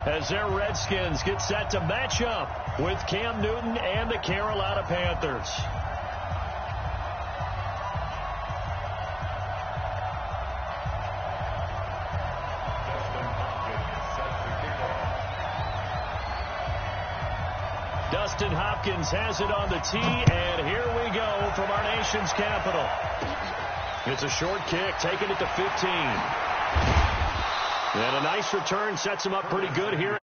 As their Redskins get set to match up with Cam Newton and the Carolina Panthers. Dustin Hopkins has it on the tee, and here we go from our nation's capital. It's a short kick, taking it to 15. And a nice return sets him up pretty good here.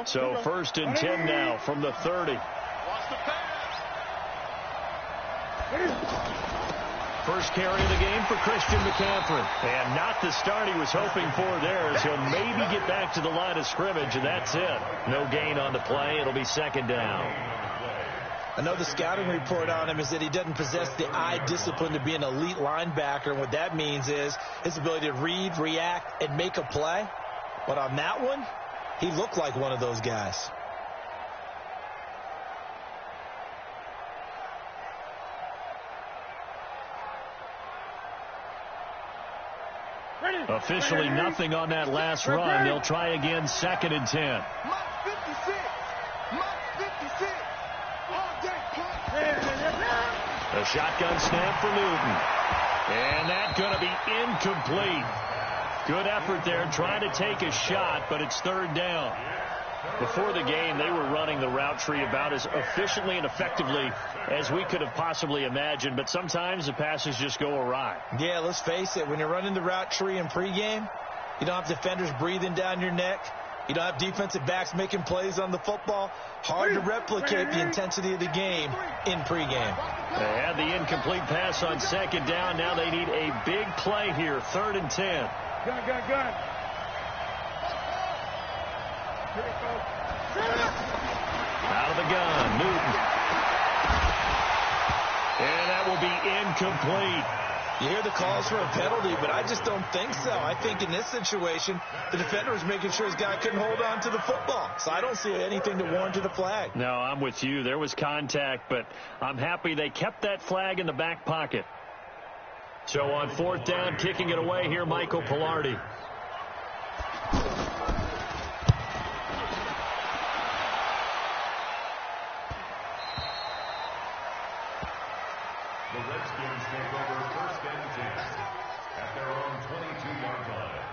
So first and 10 now from the 30. First carry of the game for Christian McCaffrey. And not the start he was hoping for there, as he'll maybe get back to the line of scrimmage, and that's it. No gain on the play. It'll be second down. I know the scouting report on him is that he doesn't possess the eye discipline to be an elite linebacker. And what that means is his ability to read, react, and make a play. But on that one, he looked like one of those guys. Officially nothing on that last run. They'll try again, second and 10. A shotgun snap for Newton. And that's going to be incomplete. Good effort there, trying to take a shot, but it's third down. Before the game, they were running the route tree about as efficiently and effectively as we could have possibly imagined, but sometimes the passes just go awry. Yeah, let's face it, when you're running the route tree in pregame, you don't have defenders breathing down your neck. You don't have defensive backs making plays on the football. Hard to replicate the intensity of the game in pregame. They had the incomplete pass on second down. Now they need a big play here, third and 10. Gun. Out of the gun, Newton. And that will be incomplete. You hear the calls for a penalty, but I just don't think so. I think in this situation, the defender was making sure his guy couldn't hold on to the football. So I don't see anything to warrant the flag. No, I'm with you. There was contact, but I'm happy they kept that flag in the back pocket. So on fourth down, kicking it away here, Michael Pilardi. The Redskins take over first and 10 at their own 22-yard line.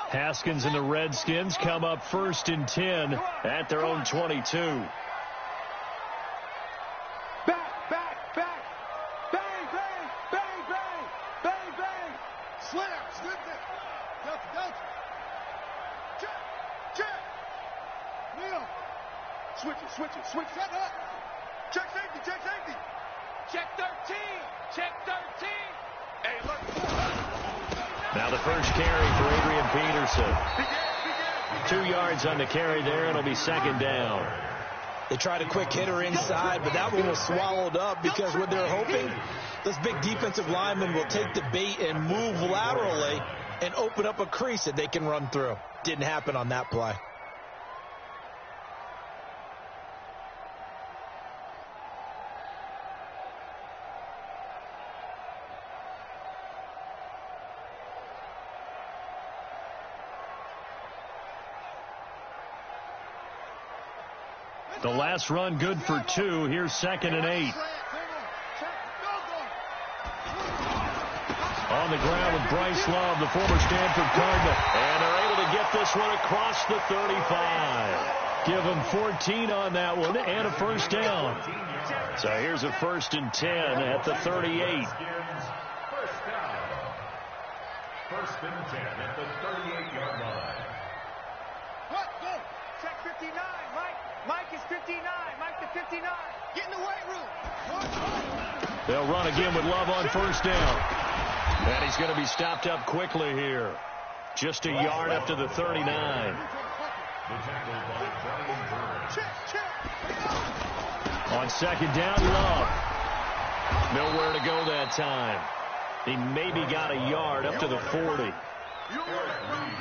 Haskins and the Redskins come up first and 10 at their own 22. Switch that up. Check safety. Check 13. Check 13. Hey, look. Now the first carry for Adrian Peterson. 2 yards on the carry there. It'll be second down. They tried a quick hitter inside, but that one was swallowed up because what they're hoping, this big defensive lineman will take the bait and move laterally and open up a crease that they can run through. Didn't happen on that play. The last run good for 2. Here's second and 8. On the ground with Bryce Love, the former Stanford Cardinal. And they're able to get this one across the 35. Give them 14 on that one and a first down. So here's a first and 10 at the 38. First and 10 at the 38-yard line. Check 59, Mike. Mike is 59. Mike to 59. Get in the weight room. They'll run again with Love on first down. And he's going to be stopped up quickly here. Just a yard up to the 39. On second down, Love. Nowhere to go that time. He maybe got a yard up to the 40.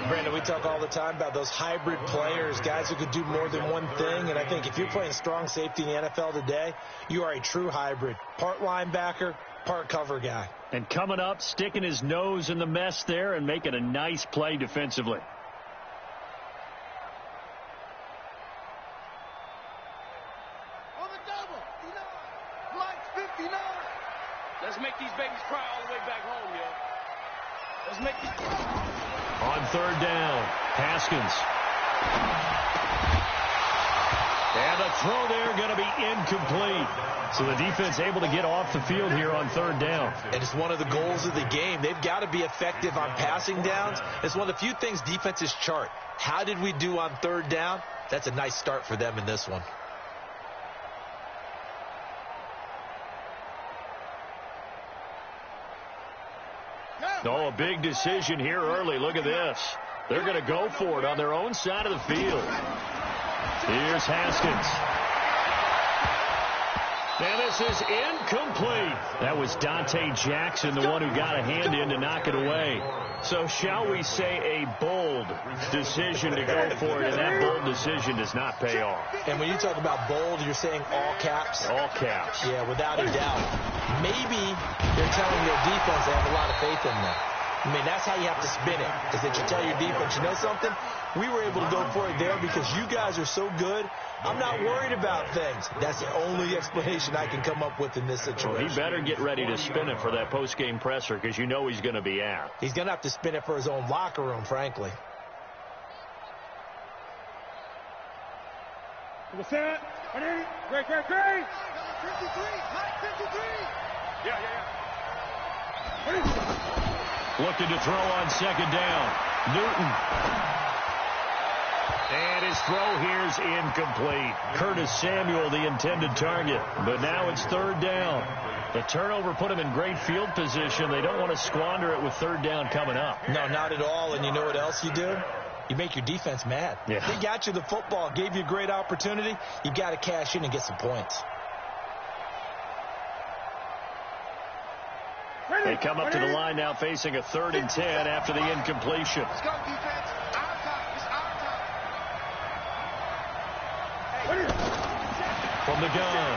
Brandon, we talk all the time about those hybrid players, guys who could do more than one thing. And I think if you're playing strong safety in the NFL today, you are a true hybrid. Part linebacker, part cover guy. And coming up, sticking his nose in the mess there and making a nice play defensively. On the double. Mike's 59. Let's make these babies cry all the way back home, yo. Let's make these... On third down, Haskins. And the throw there going to be incomplete. So the defense able to get off the field here on third down. And it's one of the goals of the game. They've got to be effective on passing downs. It's one of the few things defenses chart. How did we do on third down? That's a nice start for them in this one. Oh, a big decision here early. Look at this. They're going to go for it on their own side of the field. Here's Haskins. And this is incomplete. That was Dante Jackson, the one who got a hand in to knock it away. So shall we say a bold decision to go for it, and that bold decision does not pay off. And when you talk about bold, you're saying all caps? All caps. Yeah, without a doubt. Maybe they're telling their defense they have a lot of faith in them. I mean, that's how you have to spin it, is that you tell your defense, you know something? We were able to go for it there because you guys are so good. I'm not worried about things. That's the only explanation I can come up with in this situation. Well, he better get ready to spin it for that post-game presser because you know he's going to be out. He's going to have to spin it for his own locker room, frankly. What's that? Great. 53. Mike 53. Yeah. Looking to throw on second down. Newton. And his throw here's incomplete. Curtis Samuel, the intended target. But now it's third down. The turnover put him in great field position. They don't want to squander it with third down coming up. No, not at all. And you know what else you do? You make your defense mad. Yeah. They got you the football, gave you a great opportunity. You got to cash in and get some points. They come up to the line now facing a 3rd and 10 after the incompletion. Let's go, defense. Our time. It's our time. From the gun,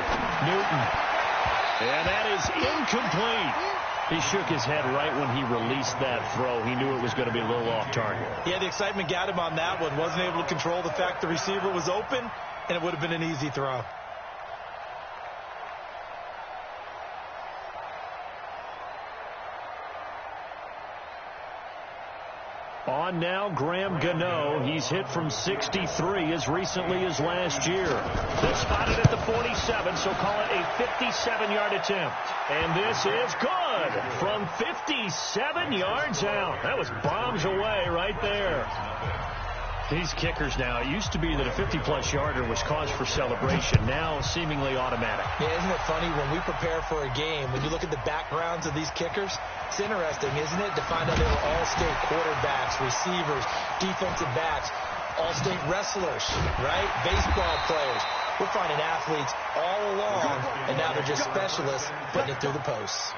Newton. And that is incomplete. He shook his head right when he released that throw. He knew it was going to be a little off target. Yeah, the excitement got him on that one. Wasn't able to control the fact the receiver was open, and it would have been an easy throw. On now, Graham Gano. He's hit from 63 as recently as last year. They're spotted at the 47, so call it a 57-yard attempt. And this is good from 57 yards out. That was bombs away right there. These kickers now, it used to be that a 50-plus yarder was cause for celebration. Now seemingly automatic. Yeah, isn't it funny when we prepare for a game, when you look at the backgrounds of these kickers, it's interesting, isn't it, to find out they were all-state quarterbacks, receivers, defensive backs, all-state wrestlers, right? Baseball players. We're finding athletes all along, and now they're just specialists putting it through the posts.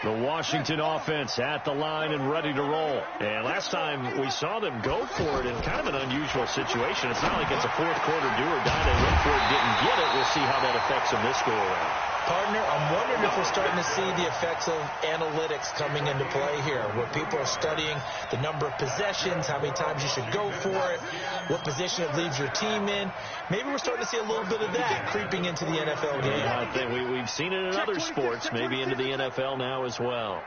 The Washington offense at the line and ready to roll. And last time we saw them go for it in kind of an unusual situation. It's not like it's a fourth quarter do or die. They went for it, didn't get it. We'll see how that affects them this go around. Partner, I'm wondering if we're starting to see the effects of analytics coming into play here, where people are studying the number of possessions, how many times you should go for it, what position it leaves your team in. Maybe we're starting to see a little bit of that creeping into the NFL game. Yeah, I think we've seen it in other sports, maybe into the NFL now as well.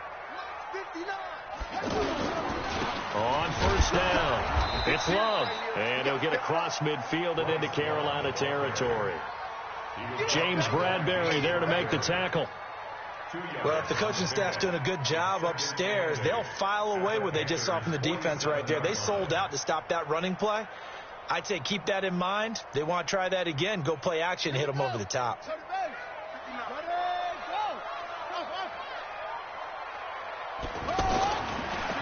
On first down, it's Love, and he'll get across midfield and into Carolina territory. James Bradbury there to make the tackle. Well, if the coaching staff's doing a good job upstairs, they'll file away what they just saw from the defense right there. They sold out to stop that running play. I'd say keep that in mind. They want to try that again. Go play action, hit them over the top.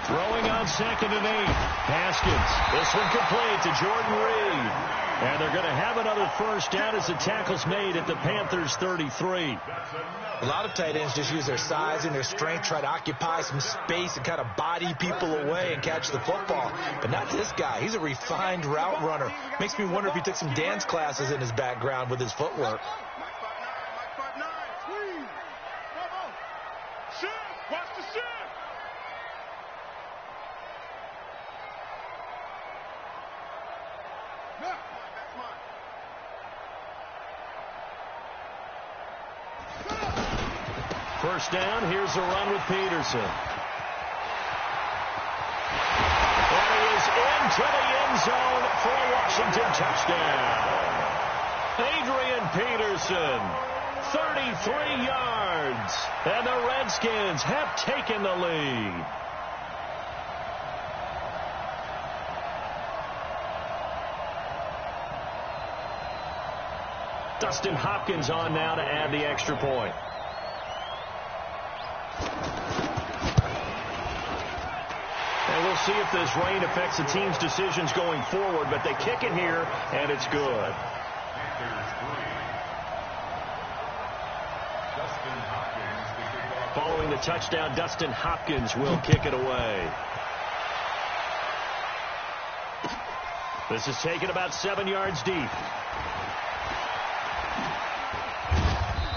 Throwing on 2nd and 8. Haskins. This one complete to Jordan Reed. And they're going to have another first down as the tackle's made at the Panthers' 33. A lot of tight ends just use their size and their strength, try to occupy some space and kind of body people away and catch the football. But not this guy. He's a refined route runner. Makes me wonder if he took some dance classes in his background with his footwork. Watch the shift. First down, here's a run with Peterson. And he is into the end zone for a Washington touchdown. Adrian Peterson, 33 yards. And the Redskins have taken the lead. Dustin Hopkins on now to add the extra point. And we'll see if this rain affects the team's decisions going forward, but they kick it here, and it's good. Following the touchdown, Dustin Hopkins will kick it away. This is taken about 7 yards deep.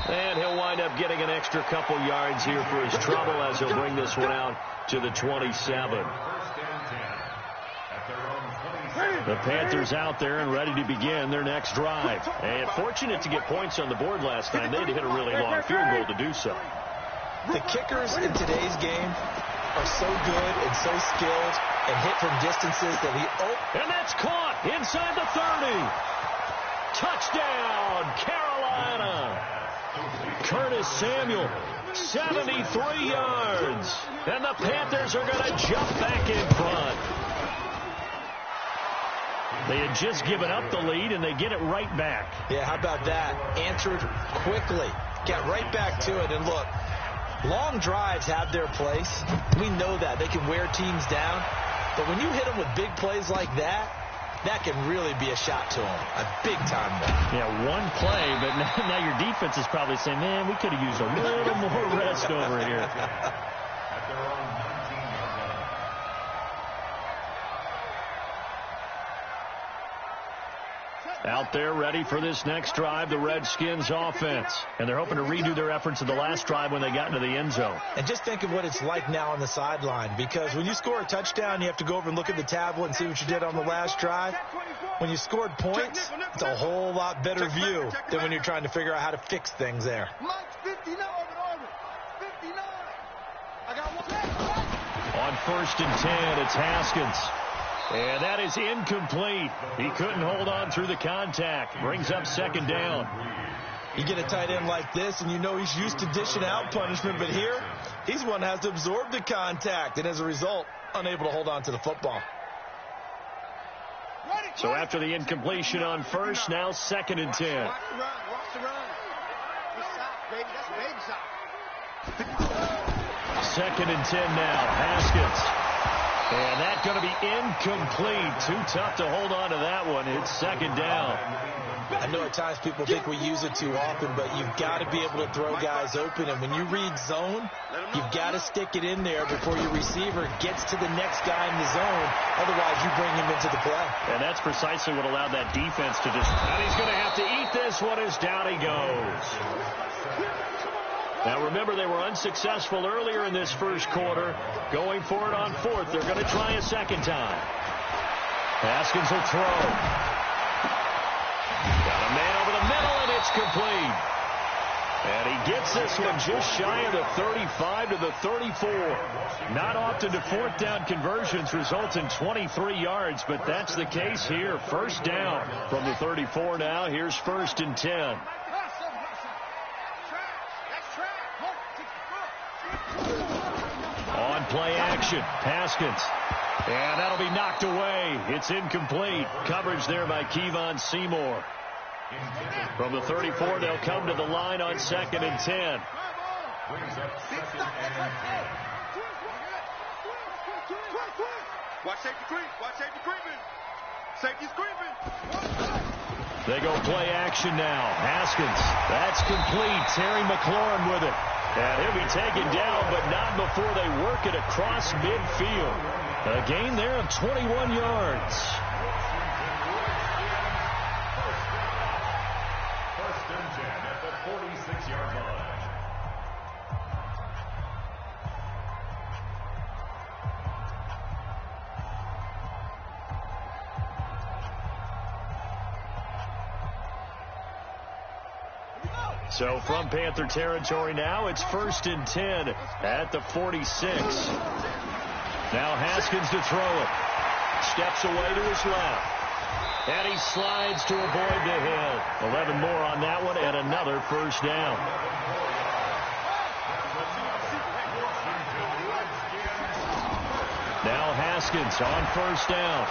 And he'll wind up getting an extra couple yards here for his trouble as he'll bring this one out to the 27. The Panthers out there and ready to begin their next drive. And fortunate to get points on the board last time. They had to hit a really long field goal to do so. The kickers in today's game are so good and so skilled and hit from distances that And that's caught inside the 30. Touchdown, Carolina. Curtis Samuel, 73 yards. And the Panthers are going to jump back in front. They had just given up the lead, and they get it right back. Yeah, how about that? Answered quickly. Got right back to it. And look, long drives have their place. We know that. They can wear teams down. But when you hit them with big plays like that, that can really be a shot to them. A big-time one. Yeah, one play, but now your defense is probably saying, man, we could have used a little more rest over here. Out there ready for this next drive, the Redskins offense. And they're hoping to redo their efforts of the last drive when they got into the end zone. And just think of what it's like now on the sideline, because when you score a touchdown, you have to go over and look at the tablet and see what you did on the last drive. When you scored points, it's a whole lot better view than when you're trying to figure out how to fix things there. On 1st and 10, it's Haskins. And that is incomplete. He couldn't hold on through the contact. Brings up 2nd down. You get a tight end like this, and you know he's used to dishing out punishment, but here, he's one that has to absorb the contact, and as a result, unable to hold on to the football. So after the incompletion on 1st, now 2nd and 10. Watch the run. Watch the run. That's baby side. 2nd and 10 now. Haskins. And that's going to be incomplete. Too tough to hold on to that one. It's 2nd down. I know at times people think we use it too often, but you've got to be able to throw guys open. And when you read zone, you've got to stick it in there before your receiver gets to the next guy in the zone. Otherwise, you bring him into the play. And that's precisely what allowed that defense to just... And he's going to have to eat this one as down he goes. Now, remember, they were unsuccessful earlier in this first quarter. Going for it on 4th. They're going to try a second time. Haskins will throw. Got a man over the middle, and it's complete. And he gets this one just shy of the 35 to the 34. Not often do 4th down conversions result in 23 yards, but that's the case here. 1st down from the 34 now. Here's 1st and 10. On play action, Haskins. And that'll be knocked away. It's incomplete. Coverage there by Kevon Seymour. From the 34, they'll come to the line on 2nd and 10. Watch safety creep. Watch safety creeping. Safety's creeping. They go play action now. Haskins. That's complete. Terry McLaurin with it. And he'll be taken down, but not before they work it across midfield. A gain there of 21 yards. First and 10 at the 46-yard line. So from Panther territory now, it's 1st and 10 at the 46. Now Haskins to throw it. Steps away to his left. And he slides to avoid the hit. 11 more on that one and another first down. Now Haskins on 1st down.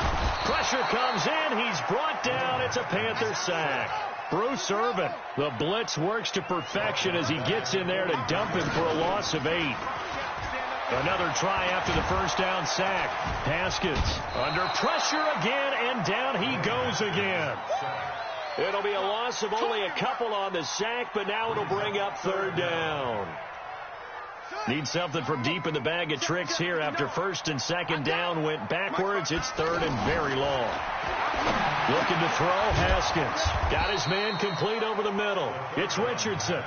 Pressure comes in. He's brought down. It's a Panther sack. Bruce Irvin, the blitz works to perfection as he gets in there to dump him for a loss of 8. Another try after the first down sack. Haskins under pressure again, and down he goes again. It'll be a loss of only a couple on the sack, but now it'll bring up 3rd down. Need something from deep in the bag of tricks here after 1st and 2nd down went backwards. It's 3rd and very long. Looking to throw, Haskins. Got his man complete over the middle. It's Richardson.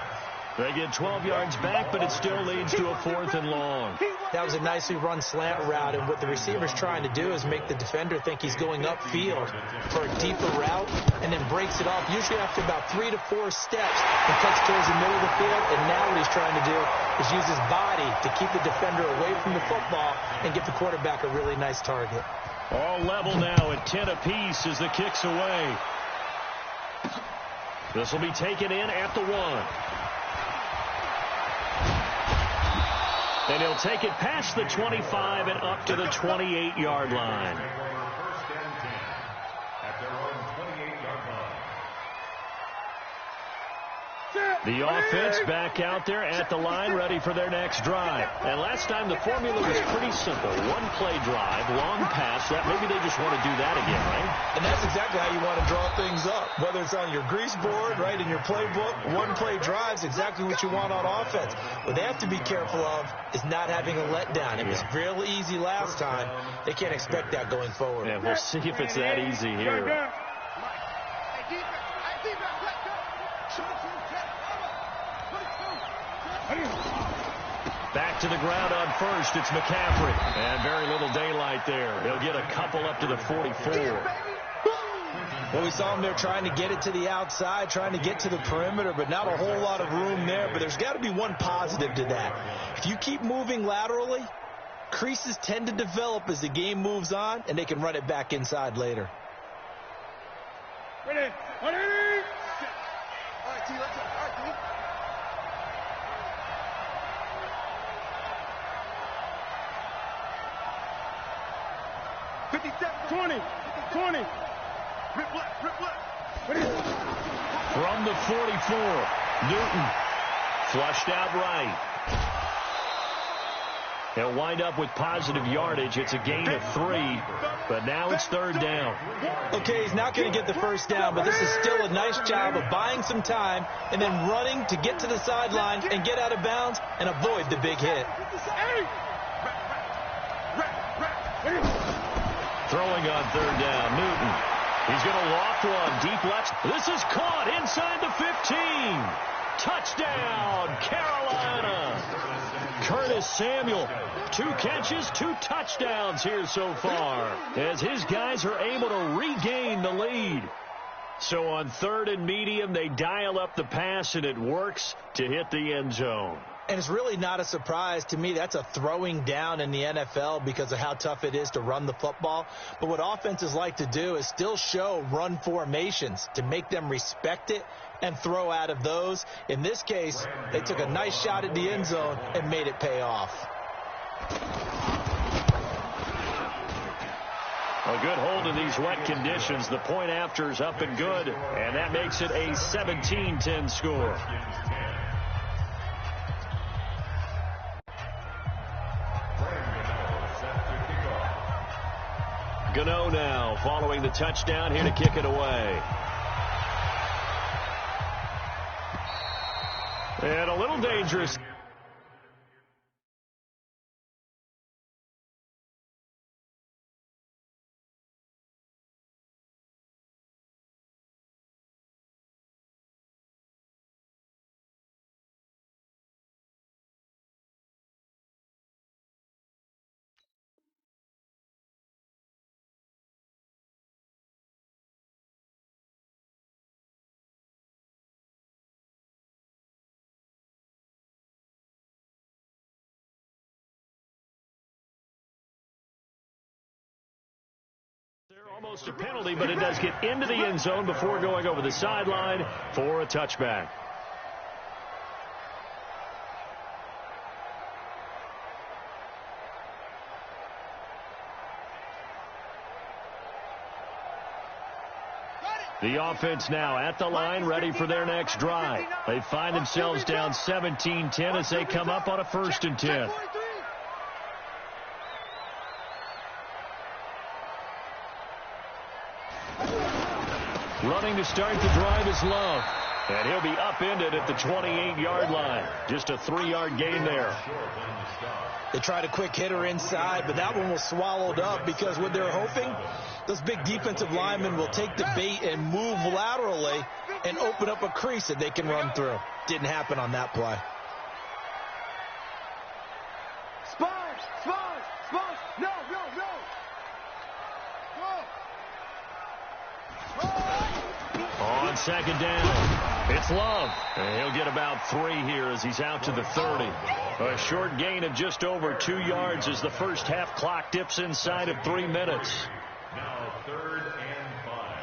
They get 12 yards back, but it still leads to a 4th and long. That was a nicely run slant route, and what the receiver's trying to do is make the defender think he's going upfield for a deeper route, and then breaks it off, usually after about 3 to 4 steps, and cuts towards the middle of the field. And now what he's trying to do is use his body to keep the defender away from the football and give the quarterback a really nice target. All level now at 10 apiece as the kick's away. This will be taken in at the 1. And he'll take it past the 25 and up to the 28-yard line. First and 10 at their own 28-yard line. The offense back out there at the line, ready for their next drive. And last time the formula was pretty simple. 1-play drive, long pass. That maybe they just want to do that again, right? And that's exactly how you want to draw things up. Whether it's on your grease board, right, in your playbook, 1-play drive's exactly what you want on offense. What they have to be careful of is not having a letdown. It was real easy last time. They can't expect that going forward. Yeah, we'll see if it's that easy here. Back to the ground on 1st. It's McCaffrey. And very little daylight there. He'll get a couple up to the 44. Well, we saw him there trying to get it to the outside, trying to get to the perimeter, but not a whole lot of room there. But there's got to be one positive to that. If you keep moving laterally, creases tend to develop as the game moves on, and they can run it back inside later. Ready. All right, T, let's go. All right, T. From the 44, Newton flushed out right. He'll wind up with positive yardage. It's a gain of 3, but now it's 3rd down. Okay, he's not going to get the first down, but this is still a nice job of buying some time and then running to get to the sideline and get out of bounds and avoid the big hit. Throwing on 3rd down, Newton. He's going to loft one deep left. This is caught inside the 15. Touchdown, Carolina. Curtis Samuel, 2 catches, 2 touchdowns here so far, as his guys are able to regain the lead. So on 3rd and medium, they dial up the pass, and it works to hit the end zone. And it's really not a surprise to me. That's a throwing down in the NFL because of how tough it is to run the football. But what offenses like to do is still show run formations to make them respect it and throw out of those. In this case, they took a nice shot at the end zone and made it pay off. A good hold in these wet conditions. The point after is up and good, and that makes it a 17-10 score. Gano now following the touchdown here to kick it away. And a little dangerous. Almost a penalty, but it does get into the end zone before going over the sideline for a touchback. The offense now at the line, ready for their next drive. They find themselves down 17-10 as they come up on a 1st and 10. Running to start the drive is Love. And he'll be upended at the 28-yard line. Just a 3-yard gain there. They tried a quick hitter inside, but that one was swallowed up because what they're hoping, those big defensive linemen will take the bait and move laterally and open up a crease that they can run through. Didn't happen on that play. On 2nd down, it's Love. And he'll get about 3 here as he's out to the 30. A short gain of just over 2 yards as the first half clock dips inside of 3 minutes. Now 3rd and 5.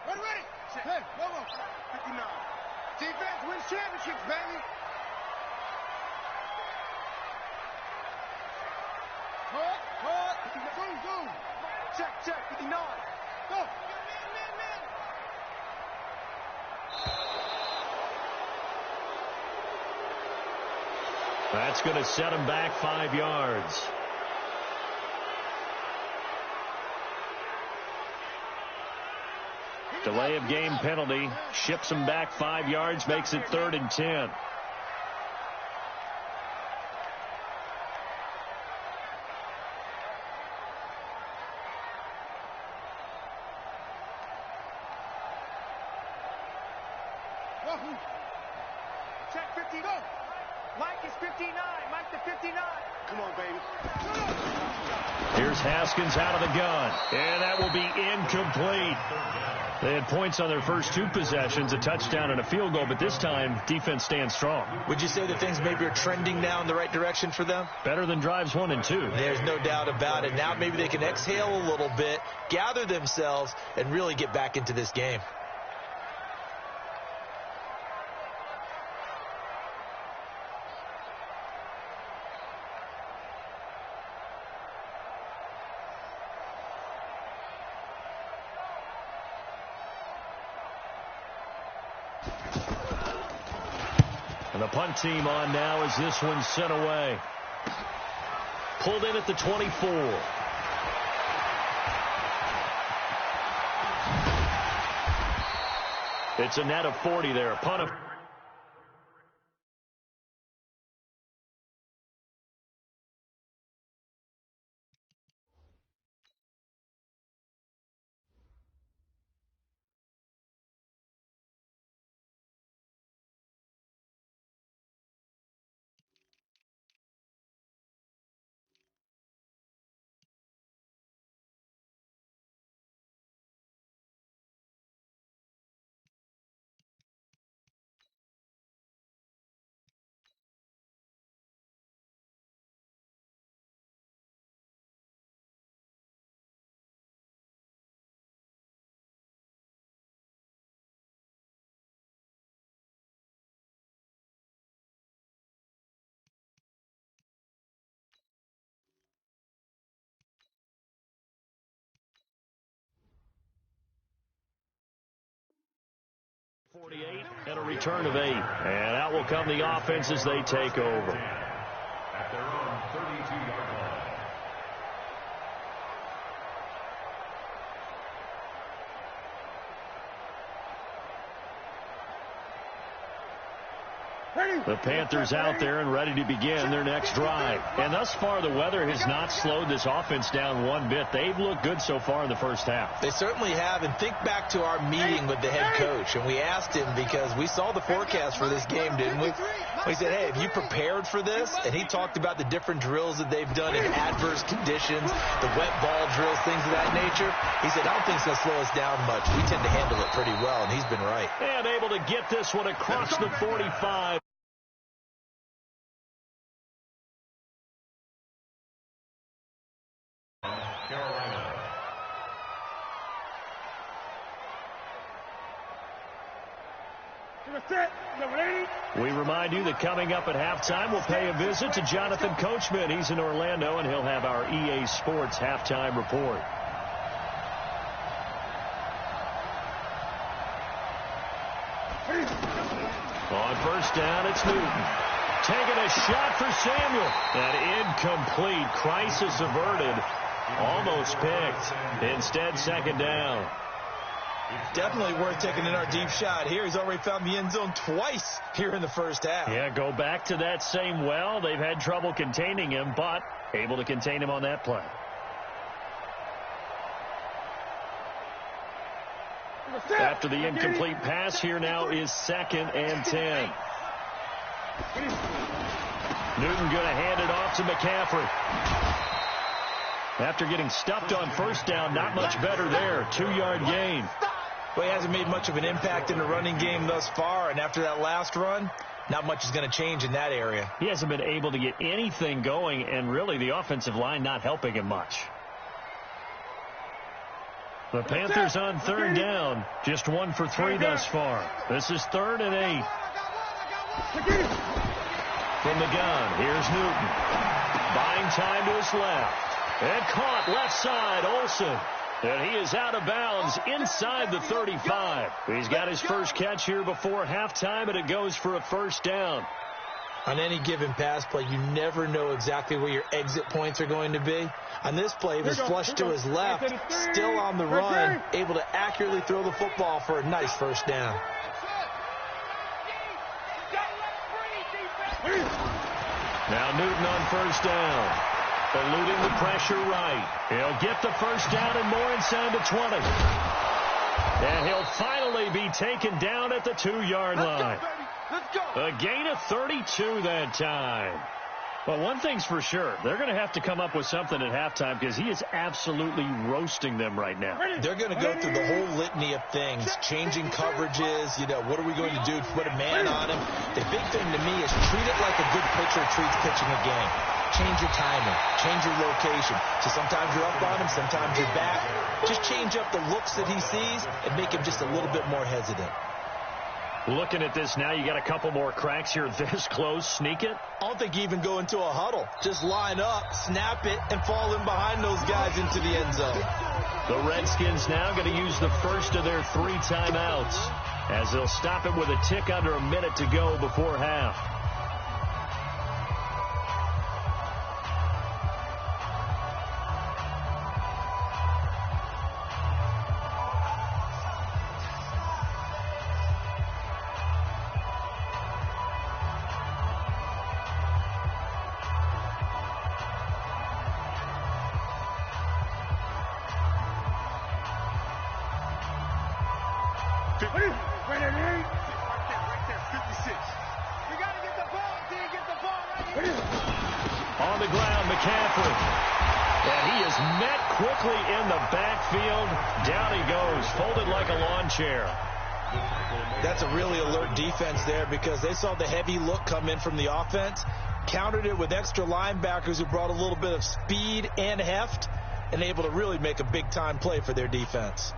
Ready. Hey, Lobo. 59. Defense wins championships, baby. Cut. Boom. Check. 59. Go. Man. That's going to set him back 5 yards. Delay of game penalty ships him back 5 yards, makes it 3rd and 10. Check 50. Go. Mike is 59. Mike the 59. Come on, baby. Here's Haskins out of the gun, and that will be incomplete. They had points on their first 2 possessions, a touchdown and a field goal, but this time, defense stands strong. Would you say that things maybe are trending now in the right direction for them? Better than drives 1 and 2. There's no doubt about it. Now maybe they can exhale a little bit, gather themselves, and really get back into this game. And the punt team on now as this one's sent away. Pulled in at the 24. It's a net of 40 there. A punt of 48 and a return of 8. And out will come the offense as they take over. At their own 32-yard line. The Panthers out there and ready to begin their next drive. And thus far, the weather has not slowed this offense down one bit. They've looked good so far in the first half. They certainly have. And think back to our meeting with the head coach. And we asked him because we saw the forecast for this game, didn't we? We said, hey, have you prepared for this? And he talked about the different drills that they've done in adverse conditions, the wet ball drills, things of that nature. He said, I don't think it's going to slow us down much. We tend to handle it pretty well, and he's been right. And able to get this one across the 45. We remind you that coming up at halftime, we'll pay a visit to Jonathan Coachman. He's in Orlando, and he'll have our EA Sports halftime report. On first down, it's Newton. Taking a shot for Samuel. That incomplete. Crisis averted. Almost picked. Instead, second down. Definitely worth taking another deep shot here. He's already found the end zone twice here in the first half. Yeah, go back to that same well. They've had trouble containing him, but able to contain him on that play. After the incomplete pass, here now is 2nd and 10. Newton going to hand it off to McCaffrey. After getting stuffed on first down, not much better there. 2-yard gain. Well, he hasn't made much of an impact in the running game thus far, and after that last run, not much is going to change in that area. He hasn't been able to get anything going, and really the offensive line not helping him much. The Panthers on 3rd down, just 1 for 3 thus far. This is 3rd and 8. From the gun, here's Newton. Buying time to his left. And caught left side, Olsen. And he is out of bounds inside the 35. He's got his first catch here before halftime, and it goes for a first down. On any given pass play, you never know exactly where your exit points are going to be. On this play, he was flushed to his left, still on the run, able to accurately throw the football for a nice first down. Now Newton on first down. Eluding the pressure right. He'll get the first down and more inside the 20. And he'll finally be taken down at the 2-yard line. A gain of 32 that time. Well, one thing's for sure. They're going to have to come up with something at halftime because he is absolutely roasting them right now. They're going to go through the whole litany of things, changing coverages, what are we going to do to put a man on him? The big thing to me is treat it like a good pitcher treats pitching a game. Change your timing, change your location. So sometimes you're up on him, sometimes you're back. Just change up the looks that he sees and make him just a little bit more hesitant. Looking at this now, you got a couple more cracks here this close. Sneak it? I don't think you even go into a huddle. Just line up, snap it, and fall in behind those guys into the end zone. The Redskins now going to use the first of their 3 timeouts as they'll stop it with a tick under a minute to go before half. On the ground, McCaffrey. And he is met quickly in the backfield. Down he goes, folded like a lawn chair. That's a really alert defense there because they saw the heavy look come in from the offense, countered it with extra linebackers who brought a little bit of speed and heft, and able to really make a big-time play for their defense.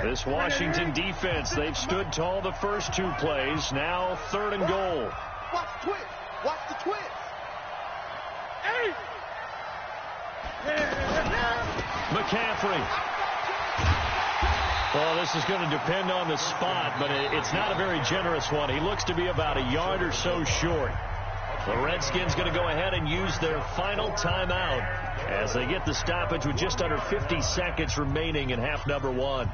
This Washington defense, they've stood tall the first 2 plays. Now 3rd and goal. Watch the twist. Watch the twist. McCaffrey. Well, this is going to depend on the spot, but it's not a very generous one. He looks to be about a yard or so short. The Redskins going to go ahead and use their final timeout as they get the stoppage with just under 50 seconds remaining in half number one.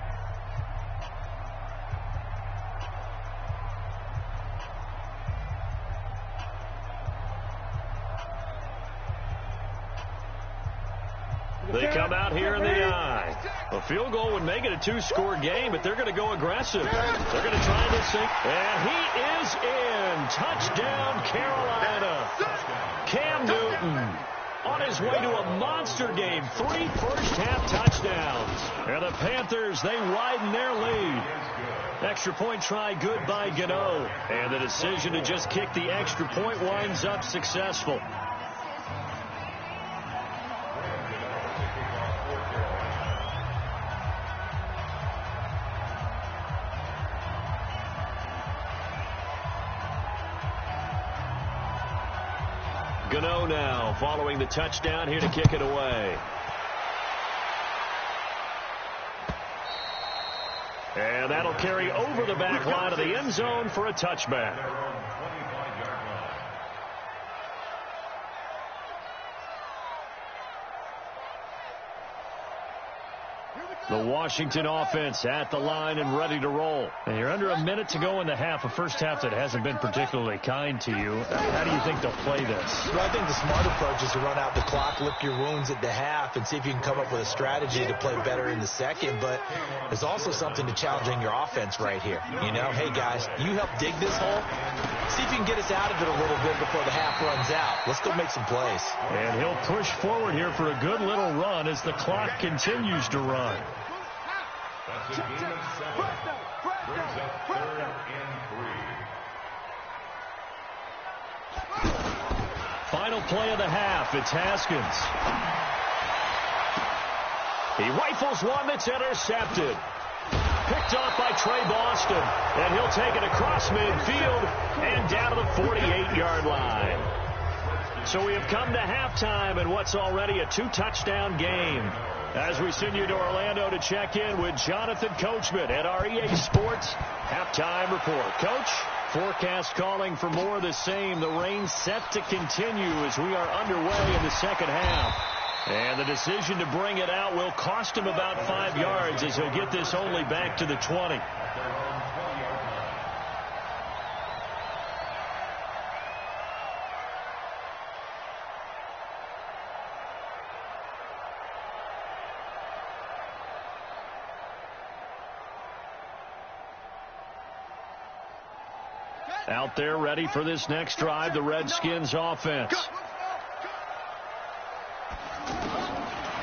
They come out here in the eye. A field goal would make it a two-score game, but they're going to go aggressive. They're going to try this thing. And he is in. Touchdown, Carolina. Cam Newton on his way to a monster game. 3 first-half touchdowns. And the Panthers, they widen their lead. Extra point try good by Gano. And the decision to just kick the extra point winds up successful. Gano now following the touchdown here to kick it away. And that'll carry over the back line of the end zone for a touchback. The Washington offense at the line and ready to roll. And you're under a minute to go in the half, a first half that hasn't been particularly kind to you. How do you think they'll play this? Well, I think the smart approach is to run out the clock, lick your wounds at the half, and see if you can come up with a strategy to play better in the second. But there's also something to challenging your offense right here. You know, hey, guys, you help dig this hole. See if you can get us out of it a little bit before the half runs out. Let's go make some plays. And he'll push forward here for a good little run as the clock continues to run. That's a game of 7. Brings up 3rd and 3. Final play of the half. It's Haskins. He rifles one that's intercepted. Picked off by Trey Boston. And he'll take it across midfield and down to the 48-yard line. So we have come to halftime in what's already a 2-touchdown game. As we send you to Orlando to check in with Jonathan Coachman at our EA Sports Halftime Report. Coach, forecast calling for more of the same. The rain set to continue as we are underway in the second half. And the decision to bring it out will cost him about 5 yards as he'll get this only back to the 20. Out there ready for this next drive, the Redskins offense.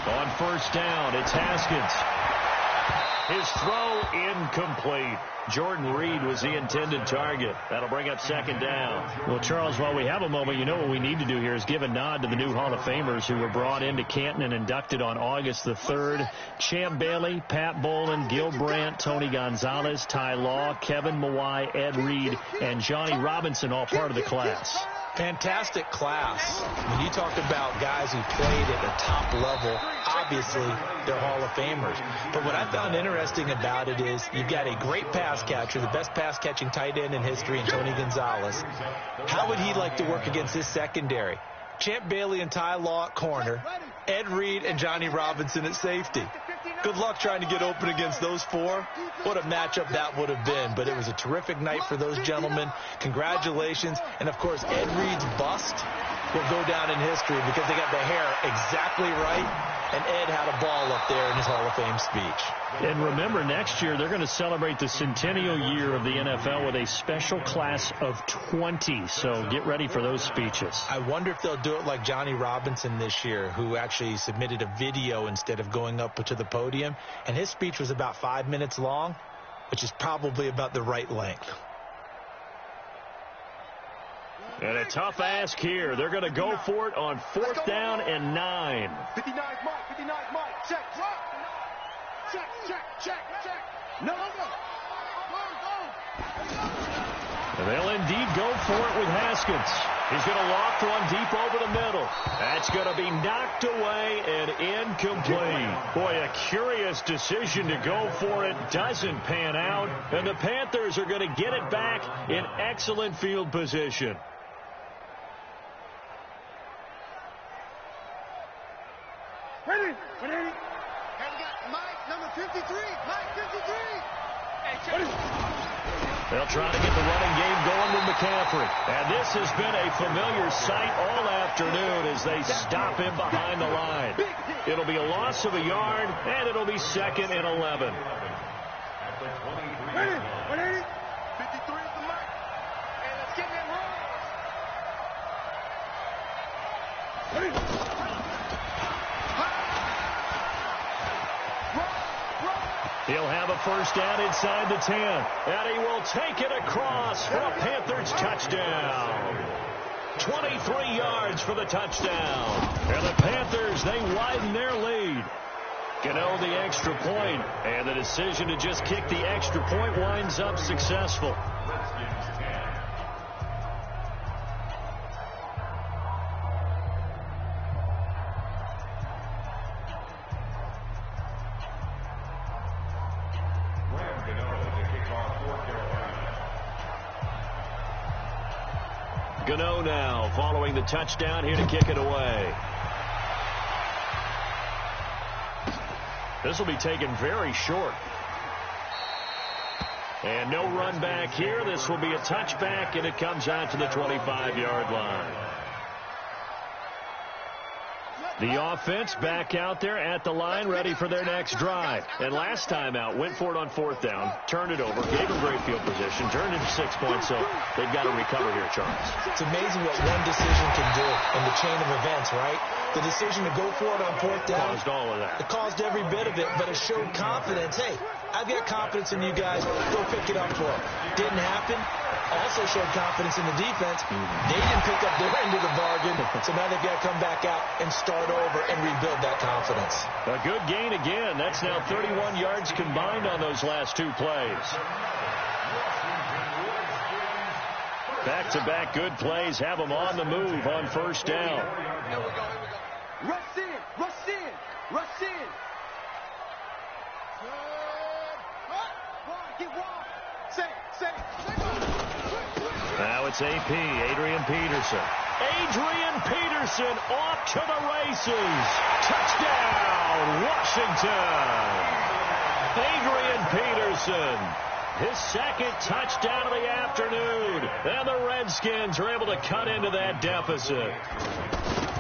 On first down, it's Haskins. His throw incomplete. Jordan Reed was the intended target. That'll bring up second down. Well, Charles, while we have a moment, you know what we need to do here is give a nod to the new Hall of Famers who were brought into Canton and inducted on August the 3rd. Champ Bailey, Pat Bowlen, Gil Brandt, Tony Gonzalez, Ty Law, Kevin Mawai, Ed Reed, and Johnny Robinson, all part of the class. Fantastic class. When you talk about guys who played at the top level, obviously they're Hall of Famers. But what I found interesting about it is you've got a great pass catcher, the best pass-catching tight end in history, in Tony Gonzalez. How would he like to work against his secondary? Champ Bailey and Ty Law at corner, Ed Reed and Johnny Robinson at safety. Good luck trying to get open against those four. What a matchup that would have been. But it was a terrific night for those gentlemen. Congratulations. And, of course, Ed Reed's bust will go down in history because they got the hair exactly right. And Ed had a ball up there in his Hall of Fame speech. And remember, next year they're going to celebrate the centennial year of the NFL with a special class of 20. So get ready for those speeches. I wonder if they'll do it like Johnny Robinson this year, who actually submitted a video instead of going up to the podium. And his speech was about 5 minutes long, which is probably about the right length. And a tough ask here. They're going to go for it on 4th down and 9. 59 Mike, 59 Mike, check. No. And they'll indeed go for it with Haskins. He's going to loft one deep over the middle. That's going to be knocked away and incomplete. Boy, a curious decision to go for it. Doesn't pan out. And the Panthers are going to get it back in excellent field position. Ready? And we got Mike, number 53. Mike, 53. Hey, they'll try to get the running game going with McCaffrey. And this has been a familiar sight all afternoon as they stop him behind the line. It'll be a loss of a yard, and it'll be 2nd and 11. Ready? 53 is the Mike. And let's get that roll. Ready? He'll have a first down inside the 10. And he will take it across for a Panthers touchdown. 23 yards for the touchdown. And the Panthers, they widen their lead. Gano the extra point. And the decision to just kick the extra point winds up successful. Gano now following the touchdown here to kick it away. This will be taken very short. And no run back here. This will be a touchback, and it comes out to the 25-yard line. The offense back out there at the line, ready for their next drive. And last time out, went for it on 4th down, turned it over, gave them great field position, turned it to 6 points, so they've got to recover here, Charles. It's amazing what one decision can do in the chain of events, right? The decision to go for it on 4th down. Caused all of that. It caused every bit of it, but it showed confidence. Hey, I've got confidence in you guys. Go pick it up for them. Didn't happen. Also showed confidence in the defense. They didn't pick up their end of the bargain, so now they've got to come back out and start over and rebuild that confidence. A good gain again. That's now 31 yards combined on those last 2 plays. Back-to-back good plays have them on the move on 1st down. Here we go. Rush in. Get wide. Say. Now it's AP, Adrian Peterson. Adrian Peterson off to the races. Touchdown, Washington. Adrian Peterson, his 2nd touchdown of the afternoon. And the Redskins are able to cut into that deficit.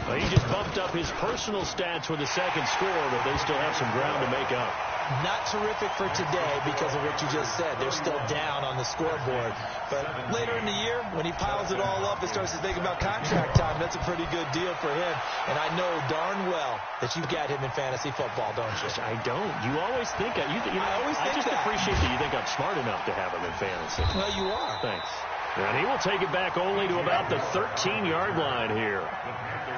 Well, he just bumped up his personal stats with a 2nd score, but they still have some ground to make up. Not terrific for today because of what you just said. They're still down on the scoreboard. But later in the year, when he piles it all up and starts to think about contract time, that's a pretty good deal for him. And I know darn well that you've got him in fantasy football, don't you? I don't. You always think, I just appreciate that you think I'm smart enough to have him in fantasy. Well, you are. Thanks. And he will take it back only to about the 13-yard line here.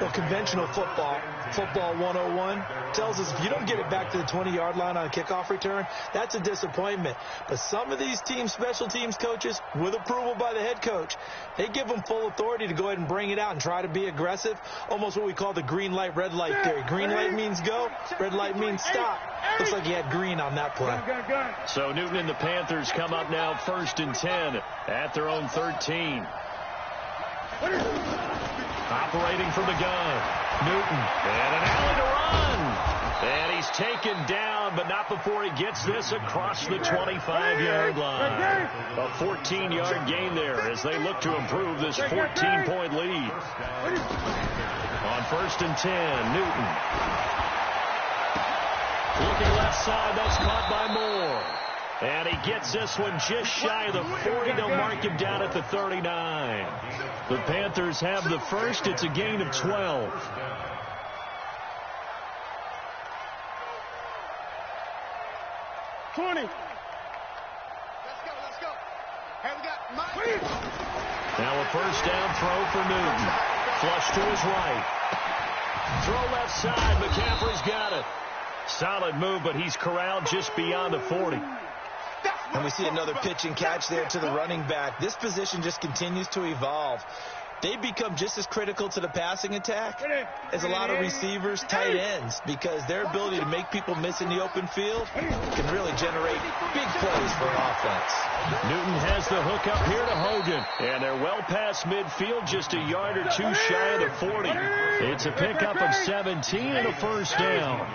Well, conventional football 101, tells us if you don't get it back to the 20-yard line on a kickoff return, that's a disappointment. But some of these team special teams coaches, with approval by the head coach, they give them full authority to go ahead and bring it out and try to be aggressive, almost what we call the green light, red light theory. Green light means go, red light means stop. Looks like he had green on that play. So Newton and the Panthers come up now 1st and 10 at their own 13. Operating from the gun, Newton, and an alley to run. And he's taken down, but not before he gets this across the 25-yard line. A 14-yard gain there as they look to improve this 14-point lead. On 1st and 10, Newton. Looking left side, that's caught by Moore. And he gets this one just shy of the 40. They'll mark him down at the 39. The Panthers have the first. It's a gain of 12. Let's go. Hey, we got Mike. Now a first down throw for Newton. Flush to his right. Throw left side. McCaffrey's got it. Solid move, but he's corralled just beyond the 40. And we see another pitch and catch there to the running back. This position just continues to evolve. they become just as critical to the passing attack as a lot of receivers, tight ends, because their ability to make people miss in the open field can really generate big plays for an offense. Newton has the hook up here to Hogan, and they're well past midfield, just a yard or two shy of the 40. It's a pickup of 17 and a first down.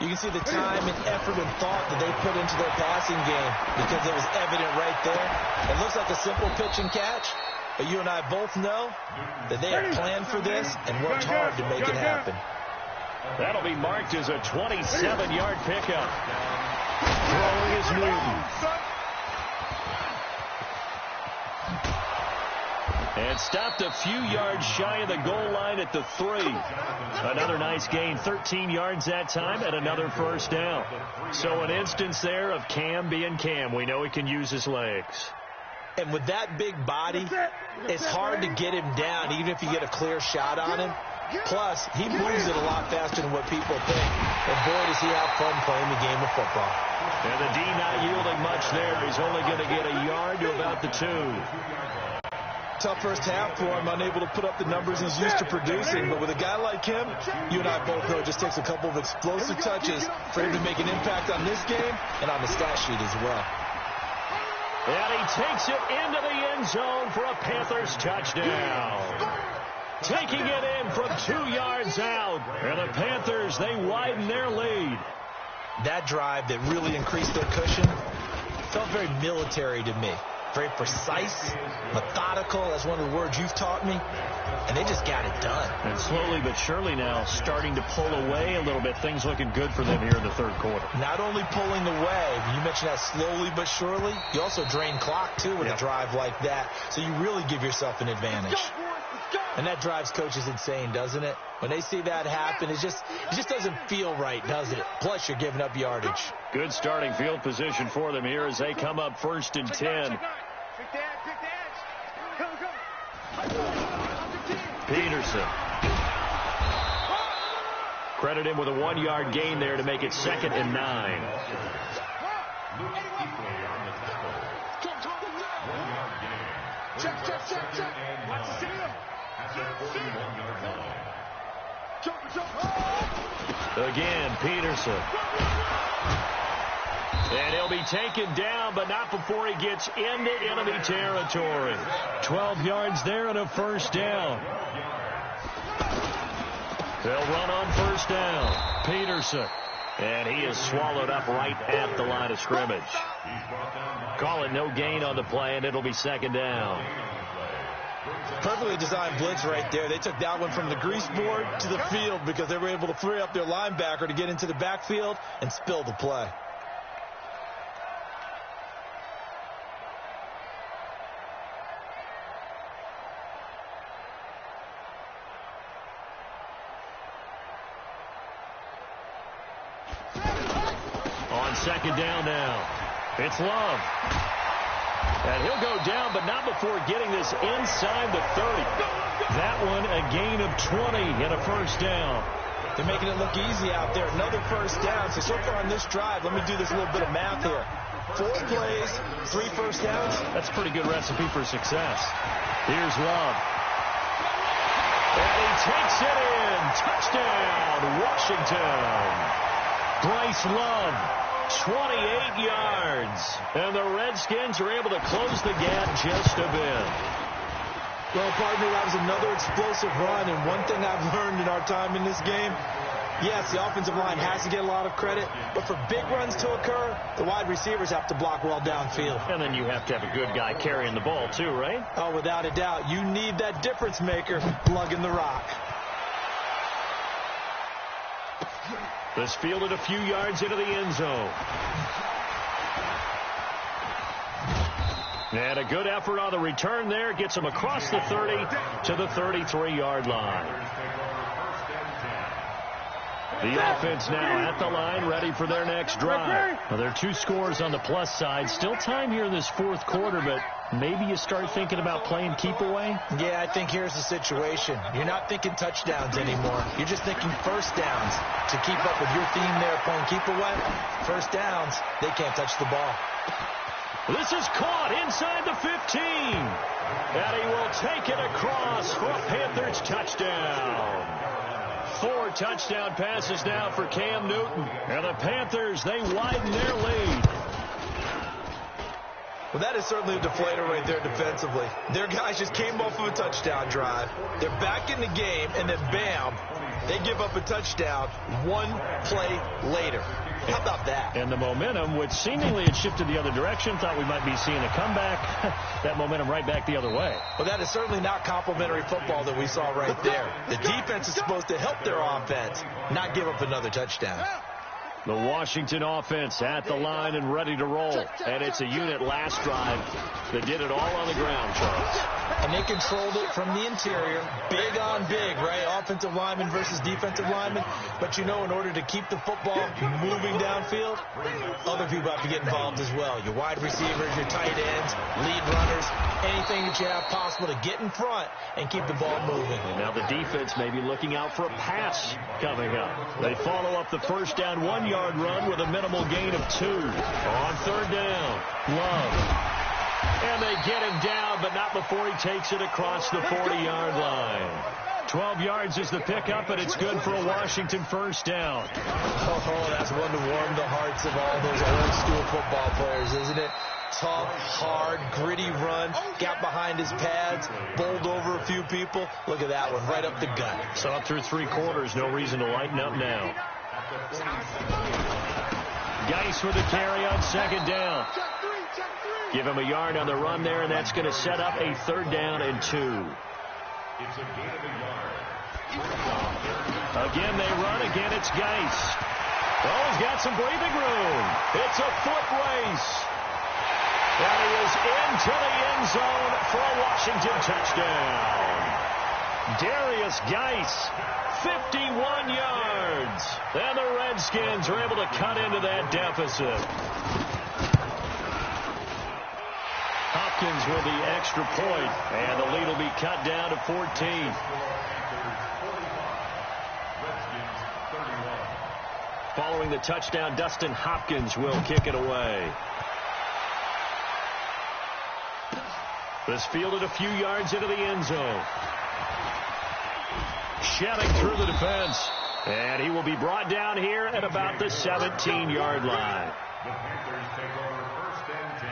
You can see the time and effort and thought that they put into their passing game because it was evident right there. It looks like a simple pitch and catch, but you and I both know that they had planned for this and worked hard to make it happen. That'll be marked as a 27-yard pickup. Throwing is Newton. And stopped a few yards shy of the goal line at the 3. Another nice gain, 13 yards that time, and another first down. So an instance there of Cam being Cam. We know he can use his legs. And with that big body, it's hard to get him down, even if you get a clear shot on him. Plus, he moves it a lot faster than what people think. And boy, does he have fun playing the game of football. And the D not yielding much there. He's only going to get a yard to about the 2. Tough first half for him, unable to put up the numbers he's used to producing. But with a guy like him, you and I both know it just takes a couple of explosive touches for him to make an impact on this game and on the stat sheet as well. And he takes it into the end zone for a Panthers touchdown. Taking it in from 2 yards out. And the Panthers, they widen their lead. That drive that really increased their cushion felt very military to me. Very precise, methodical, that's one of the words you've taught me, and they just got it done. And slowly but surely now starting to pull away a little bit. Things looking good for them here in the third quarter. Not only pulling away, you mentioned that slowly but surely, you also drain clock, too, with a drive like that, so you really give yourself an advantage. And that drives coaches insane, doesn't it? When they see that happen, it just doesn't feel right, does it? Plus, you're giving up yardage. Good starting field position for them here as they come up 1st and 10. Peterson. Credit him with a 1-yard gain there to make it 2nd and 9. Check. Watch the seal. Again, Peterson. And he'll be taken down, but not before he gets into enemy territory. 12 yards there and a first down. They'll run on first down. Peterson. And he is swallowed up right at the line of scrimmage. Call it no gain on the play, and it'll be 2nd down. Perfectly designed blitz right there. They took that one from the grease board to the field because they were able to free up their linebacker to get into the backfield and spill the play. On 2nd down now, it's Love. And he'll go down, but not before getting this inside the 30. That one a gain of 20 and a first down. They're making it look easy out there. Another first down. So far on this drive, let me do this little bit of math here. 4 plays, 3 first downs. That's a pretty good recipe for success. Here's Love. And he takes it in. Touchdown, Washington. Bryce Love. 28 yards. And the Redskins are able to close the gap just a bit. Well, pardon me, that was another explosive run. And one thing I've learned in our time in this game, yes, the offensive line has to get a lot of credit. But for big runs to occur, the wide receivers have to block well downfield. And then you have to have a good guy carrying the ball too, right? Oh, without a doubt. You need that difference maker lugging the rock. This fielded a few yards into the end zone. And a good effort on the return there. Gets him across the 30 to the 33-yard line. The offense now at the line, ready for their next drive. Well, there are 2 scores on the plus side. Still time here in this 4th quarter, but maybe you start thinking about playing keep away? Yeah, I think here's the situation. You're not thinking touchdowns anymore. You're just thinking first downs. To keep up with your theme there, playing keep away, first downs, they can't touch the ball. This is caught inside the 15. And he will take it across for a Panthers touchdown. 4 touchdown passes now for Cam Newton. And the Panthers, they widen their lead. Well, that is certainly a deflator right there defensively. Their guys just came off of a touchdown drive. They're back in the game, and then bam, they give up a touchdown 1 play later. How about that? And the momentum, which seemingly had shifted the other direction, thought we might be seeing a comeback. That momentum right back the other way. Well, that is certainly not complimentary football that we saw right there. The defense is supposed to help their offense, not give up another touchdown. The Washington offense at the line and ready to roll. And it's a unit last drive that did it all on the ground, Charles. And they controlled it from the interior. Big on big, right? Offensive lineman versus defensive lineman. But, you know, in order to keep the football moving downfield, other people have to get involved as well. Your wide receivers, your tight ends, lead runners, anything that you have possible to get in front and keep the ball moving. And now the defense may be looking out for a pass coming up. They follow up the first down 1-yard run with a minimal gain of 2. On 3rd down, Love. And they get him down, but not before he takes it across the 40-yard line. 12 yards is the pickup, and it's good for a Washington first down. Oh, that's one to warm the hearts of all those old-school football players, isn't it? Tough, hard, gritty run, got behind his pads, bowled over a few people. Look at that one, right up the gut. So up through 3 quarters, no reason to lighten up now. Geis with the carry on 2nd down. Give him a yard on the run there, and that's going to set up a 3rd down and 2. It's a gain of a yard. Again, they run. Again, it's Geis. Oh, he's got some breathing room. It's a foot race. And he is into the end zone for a Washington touchdown. Darius Geis, 51 yards. And the Redskins are able to cut into that deficit. Hopkins with the extra point, and the lead will be cut down to 14. Following the touchdown, Dustin Hopkins will kick it away. This fielded a few yards into the end zone. Shedding through the defense. And he will be brought down here at about the 17-yard line. The Panthers take over 1st and 10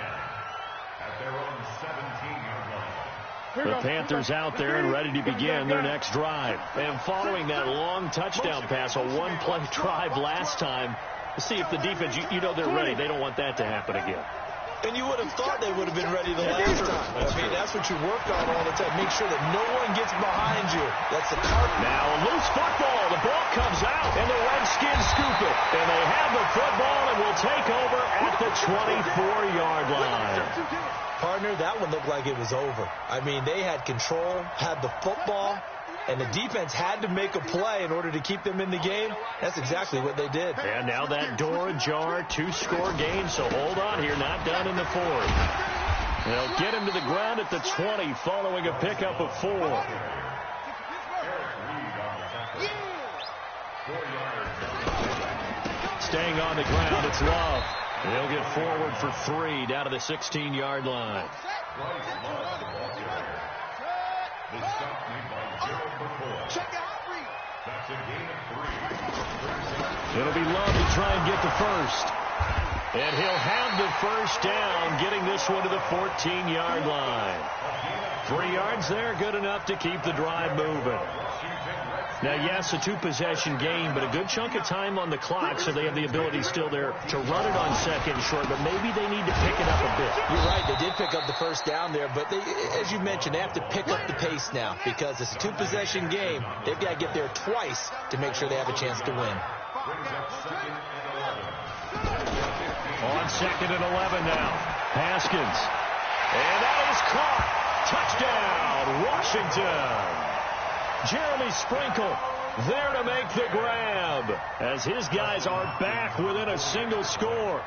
at their own 17-yard line. The Panthers out there and ready to begin their next drive. And following that long touchdown pass, a 1-play drive last time, see if the defense, you know they're ready. They don't want that to happen again. And you would have thought they would have been ready the last time. I mean, that's what you work on all the time. Make sure that no one gets behind you. That's the carpet. Now a loose football. The ball comes out, and the Redskins scoop it. And they have the football and will take over at the 24-yard line. Partner, that one looked like it was over. I mean, they had control, had the football, and the defense had to make a play in order to keep them in the game. That's exactly what they did. And now that door ajar, 2-score game, so hold on here, not done in the 4th. They'll get him to the ground at the 20 following a pickup of 4. Staying on the ground, it's Love. He'll get forward for 3 down to the 16-yard line. The stop made by Gerald McCoy. That's a gain of 3. It'll be Love to try and get the first. And he'll have the first down, getting this one to the 14-yard line. 3 yards there, good enough to keep the drive moving. Now, yes, a 2-possession game, but a good chunk of time on the clock, so they have the ability still there to run it on 2nd and short, but maybe they need to pick it up a bit. You're right, they did pick up the first down there, but they, as you mentioned, they have to pick up the pace now because it's a 2-possession game. They've got to get there twice to make sure they have a chance to win. On 2nd and 11 now, Haskins. And that is caught. Touchdown, Washington. Jeremy Sprinkle there to make the grab as his guys are back within a single score.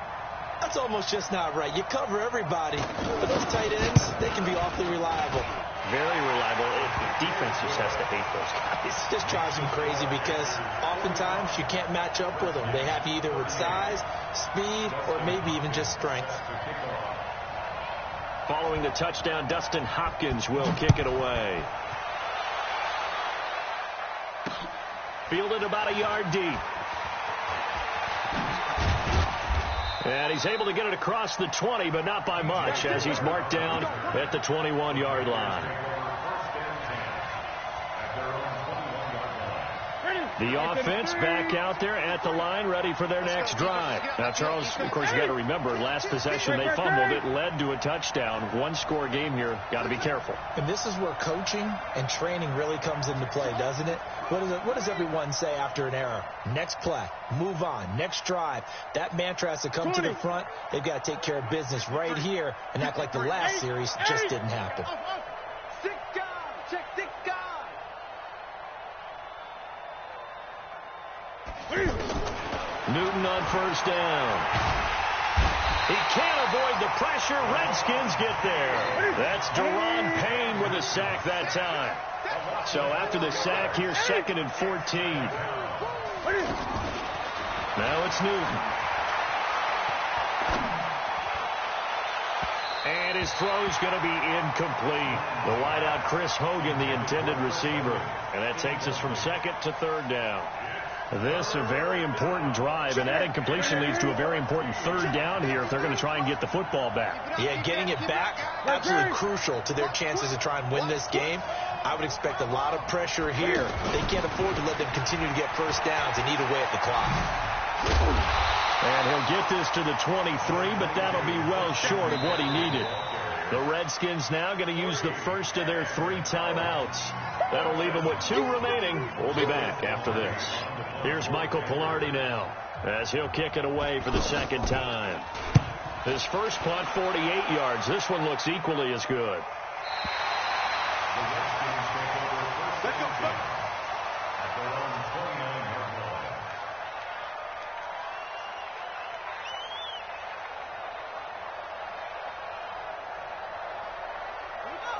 That's almost just not right. You cover everybody, but those tight ends, they can be awfully reliable. Very reliable. Defense just has to hate those guys. It just drives them crazy because oftentimes you can't match up with them. They have you either with size, speed, or maybe even just strength. Following the touchdown, Dustin Hopkins will kick it away. Fielded about a yard deep. And he's able to get it across the 20, but not by much, as he's marked down at the 21-yard line. The offense back out there at the line, ready for their next drive. Now, Charles, of course, you got to remember, last possession they fumbled. It led to a touchdown. One-score game here. Got to be careful. And this is where coaching and training really comes into play, doesn't it? What does everyone say after an error? Next play, move on, next drive. That mantra has to come to the front. They've got to take care of business right here and act like the last series just didn't happen. Newton on first down. He can't avoid the pressure. Redskins get there. That's Daron Payne with a sack that time. So after the sack here, 2nd and 14. Now it's Newton. And his throw's going to be incomplete. The wideout, Chris Hogan, the intended receiver. And that takes us from 2nd to 3rd down. This a very important drive, and that incompletion leads to a very important 3rd down here if they're going to try and get the football back. Yeah, getting it back, absolutely crucial to their chances to try and win this game. I would expect a lot of pressure here. They can't afford to let them continue to get first downs and eat away at the clock. And he'll get this to the 23, but that'll be well short of what he needed. The Redskins now going to use the first of their 3 timeouts. That'll leave them with 2 remaining. We'll be back after this. Here's Michael Palardy now as he'll kick it away for the 2nd time. His first punt, 48 yards. This one looks equally as good.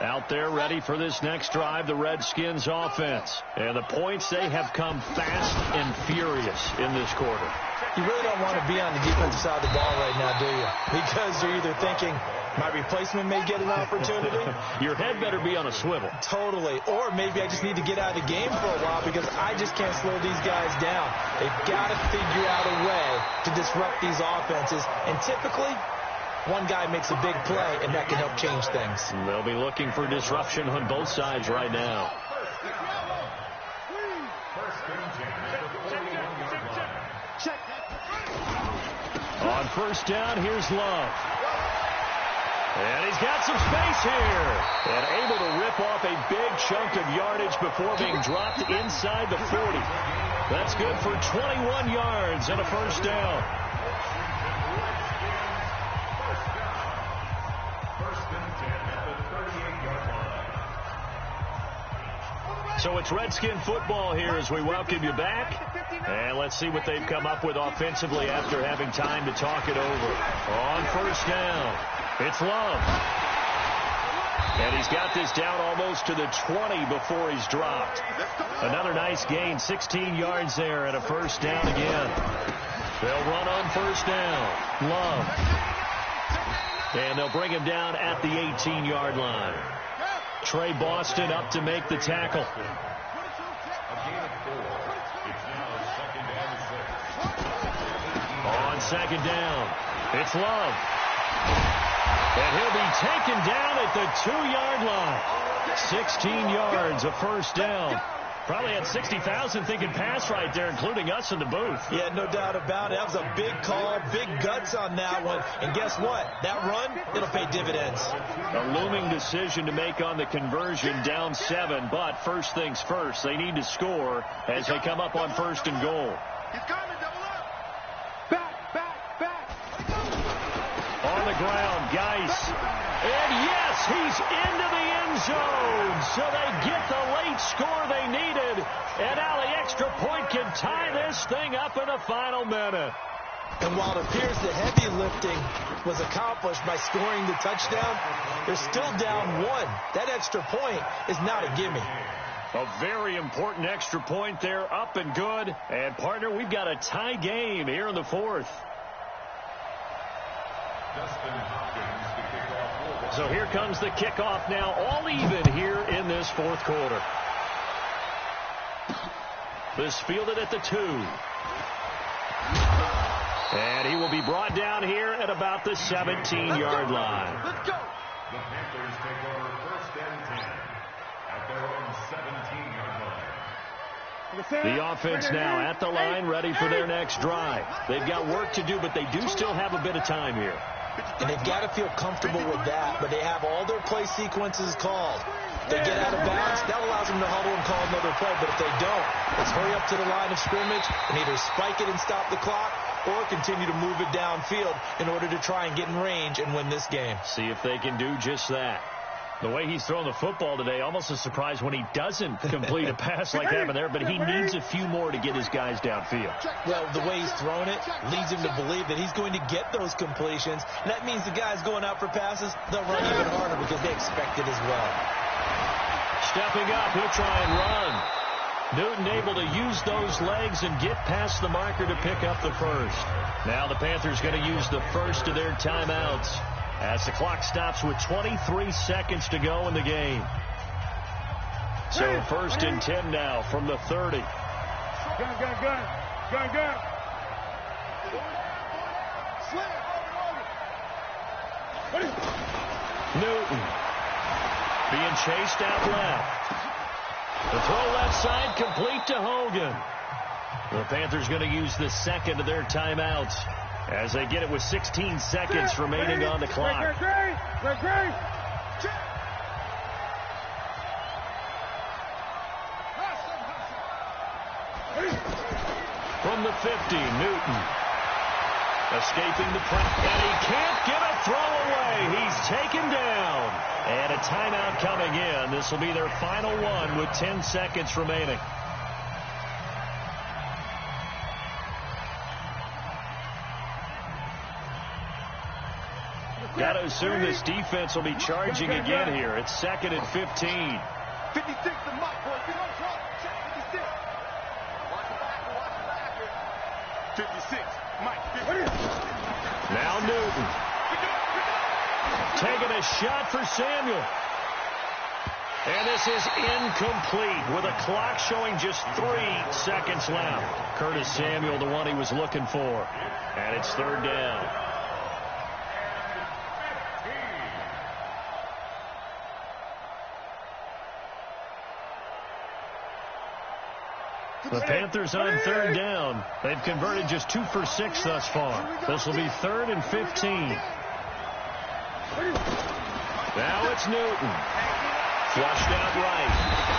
Out there ready for this next drive, the Redskins offense. And the points, they have come fast and furious in this quarter. You really don't want to be on the defensive side of the ball right now, do you? Because you're either thinking, my replacement may get an opportunity. Your head better be on a swivel. Totally. Or maybe I just need to get out of the game for a while because I just can't slow these guys down. They've got to figure out a way to disrupt these offenses. And typically, one guy makes a big play, and that can help change things. They'll be looking for disruption on both sides right now. On first down, here's Love. And he's got some space here. And able to rip off a big chunk of yardage before being dropped inside the 40. That's good for 21 yards and a first down. So it's Redskin football here as we welcome you back. And let's see what they've come up with offensively after having time to talk it over. On first down, it's Love. And he's got this down almost to the 20 before he's dropped. Another nice gain, 16 yards there and a first down again. They'll run on first down. Love. And they'll bring him down at the 18-yard line. Trey Boston up to make the tackle. On second down, it's Love. And he'll be taken down at the 2-yard line. 16 yards, a first down. Probably had 60,000 thinking pass right there, including us in the booth. Yeah, no doubt about it. That was a big call, big guts on that one. And guess what? That run, it'll pay dividends. A looming decision to make on the conversion, down 7. But first things first, they need to score as they come up on first and goal. He's going to double up. Back. On the ground, Geis. And yes, he's into the end zone. So they get the late score they needed. And now the extra point can tie this thing up in the final minute. And while it appears the heavy lifting was accomplished by scoring the touchdown, they're still down 1. That extra point is not a gimme. A very important extra point there, up and good. And, partner, we've got a tie game here in the 4th. Dustin Hopkins to kick off for So here comes the kickoff now, all even here in this fourth quarter. This fielded at the 2. And he will be brought down here at about the 17-yard line. Let's go. The Panthers take over 1st and 10 at their own 17-yard line. The offense now at the line, ready for their next drive. They've got work to do, but they do still have a bit of time here. And they've got to feel comfortable with that, but they have all their play sequences called. If they get out of bounds, that allows them to huddle and call another play, but if they don't, let's hurry up to the line of scrimmage and either spike it and stop the clock or continue to move it downfield in order to try and get in range and win this game. See if they can do just that. The way he's throwing the football today, almost a surprise when he doesn't complete a pass like that there, but he needs a few more to get his guys downfield. Well, the way he's throwing it leads him to believe that he's going to get those completions. And that means the guys going out for passes, they'll run even harder because they expect it as well. Stepping up, he'll try and run. Newton able to use those legs and get past the marker to pick up the first. Now the Panthers going to use the first of their timeouts as the clock stops with 23 seconds to go in the game. So 1st and 10 now from the 30. Gun. Newton being chased out left. The throw left side complete to Hogan. The Panthers going to use the second of their timeouts as they get it with 16 seconds remaining on the clock. From the 50, Newton escaping the pressure, and he can't get a throw away. He's taken down. And a timeout coming in. This will be their final one with 10 seconds remaining. Got to assume this defense will be charging again here. It's 2nd and 15. 56 to Mike, boy. Get on top. Check 56. Watch the backer. 56. Mike, 50. Now Newton. Taking a shot for Samuel. And this is incomplete with a clock showing just 3 seconds left. Curtis Samuel, the one he was looking for. And it's 3rd down. The Panthers on 3rd down. They've converted just 2 for 6 thus far. This will be 3rd and 15. Now it's Newton. Flushed out right.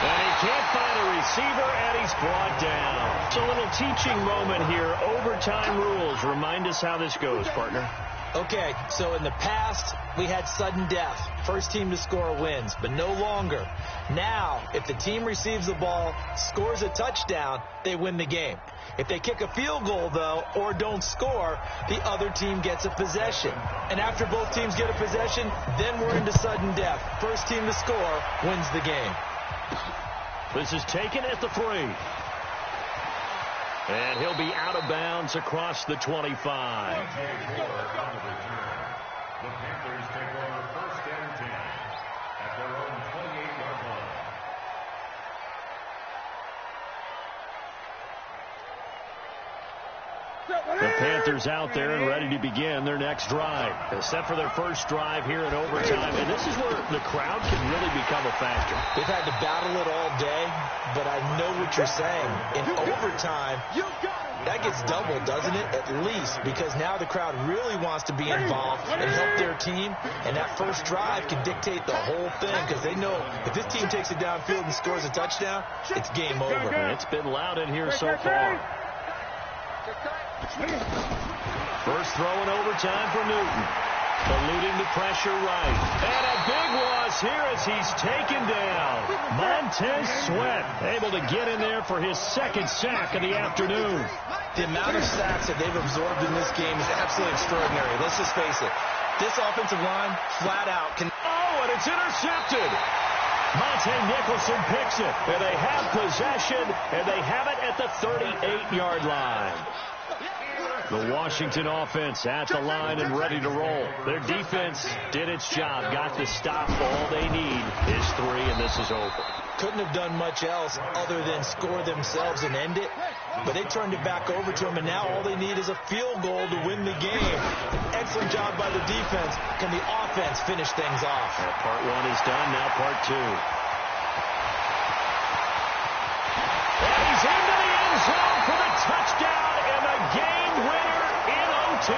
And he can't find a receiver, and he's brought down. It's a little teaching moment here. Overtime rules. Remind us how this goes, partner. Okay, so in the past, we had sudden death. First team to score wins, but no longer. Now, if the team receives the ball, scores a touchdown, they win the game. If they kick a field goal, though, or don't score, the other team gets a possession. And after both teams get a possession, then we're into sudden death. First team to score wins the game. This is taken at the 3. And he'll be out of bounds across the 25. The Panthers take over 1st and 10 at their own 28-yard line. The Panthers out there and ready to begin their next drive. Set for their first drive here in overtime. And this is where the crowd can really become a factor. They've had to battle it all day, but I know what you're saying. In overtime, that gets doubled, doesn't it? At least, because now the crowd really wants to be involved and help their team. And that first drive can dictate the whole thing because they know if this team takes it downfield and scores a touchdown, it's game over. It's been loud in here so far. First throw in overtime for Newton. Eluding the pressure right. And a big loss here as he's taken down. Montez Sweat able to get in there for his 2nd sack of the afternoon. The amount of sacks that they've absorbed in this game is absolutely extraordinary. Let's just face it. This offensive line, flat out, can... Oh, and it's intercepted. Monte Nicholson picks it. And they have possession, and they have it at the 38-yard line. The Washington offense at the line and ready to roll. Their defense did its job, got the stop. All they need is 3, and this is over. Couldn't have done much else other than score themselves and end it, but they turned it back over to them, and now all they need is a field goal to win the game. Excellent job by the defense. Can the offense finish things off? Well, part 1 is done, now part 2. And he's into the end zone for the touchdown and the game winner in OT.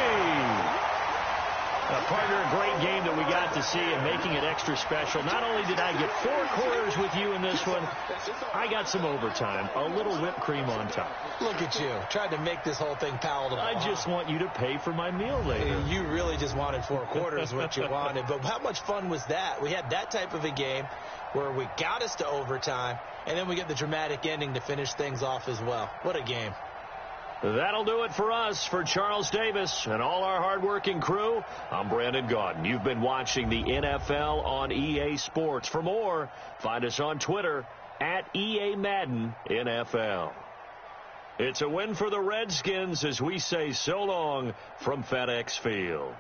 Partner, a great game that we got to see and making it extra special. Not only did I get 4 quarters with you in this one, I got some overtime, a little whipped cream on top. Look at you, tried to make this whole thing palatable. I just want you to pay for my meal later. You really just wanted 4 quarters, what you wanted. But how much fun was that? We had that type of a game where we got us to overtime, and then we get the dramatic ending to finish things off as well. What a game. That'll do it for us. For Charles Davis and all our hardworking crew, I'm Brandon Gaudin. You've been watching the NFL on EA Sports. For more, find us on Twitter at EA Madden NFL. It's a win for the Redskins as we say so long from FedEx Field.